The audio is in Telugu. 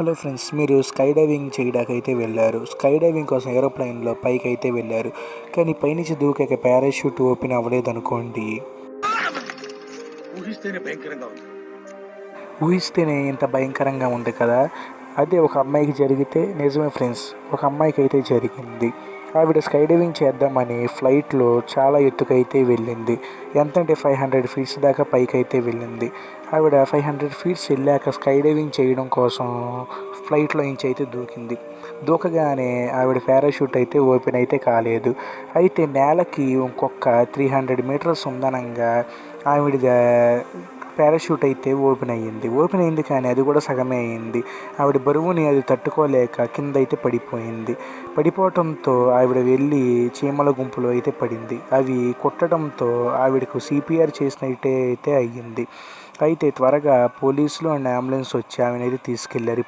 హలో ఫ్రెండ్స్, మీరు స్కై డైవింగ్ చేయడానికైతే వెళ్ళారు. స్కై డైవింగ్ కోసం ఏరోప్లేన్లో పైకి అయితే వెళ్ళారు. కానీ పైనుంచి దూకాక పారాషూట్ ఓపెన్ అవ్వలేదనుకోండి. ఊహిస్తేనే ఇంత భయంకరంగా ఉంది కదా. అదే ఒక అమ్మాయికి జరిగితే నిజమే ఫ్రెండ్స్, ఒక అమ్మాయికి అయితే జరిగింది. ఆవిడ స్కై డైవింగ్ చేద్దామని ఫ్లైట్లో చాలా ఎత్తుకైతే వెళ్ళింది. ఎంతంటే 500 ఫీట్స్ దాకా పైకి అయితే వెళ్ళింది. ఆవిడ 500 ఫీట్స్ వెళ్ళాక స్కై డైవింగ్ చేయడం కోసం ఫ్లైట్లో నుంచి అయితే దూకింది. దూకగానే ఆవిడ పారాషూట్ అయితే ఓపెన్ అయితే కాలేదు. అయితే నేలకి ఇంకొక 300 మీటర్స్ ఉందనంగా ఆవిడ పారాషూట్ అయితే ఓపెన్ అయింది కానీ అది కూడా సగమే అయింది. ఆవిడ బరువుని అది తట్టుకోలేక కింద అయితే పడిపోయింది. పడిపోవటంతో ఆవిడ వెళ్ళి చీమల గుంపులో అయితే పడింది. అవి కొట్టడంతో ఆవిడకు సిపిఆర్ చేసినట్టే అయితే అయ్యింది. అయితే త్వరగా పోలీసులు అండ్ అంబులెన్స్ వచ్చి ఆమెనైతే తీసుకెళ్లారు.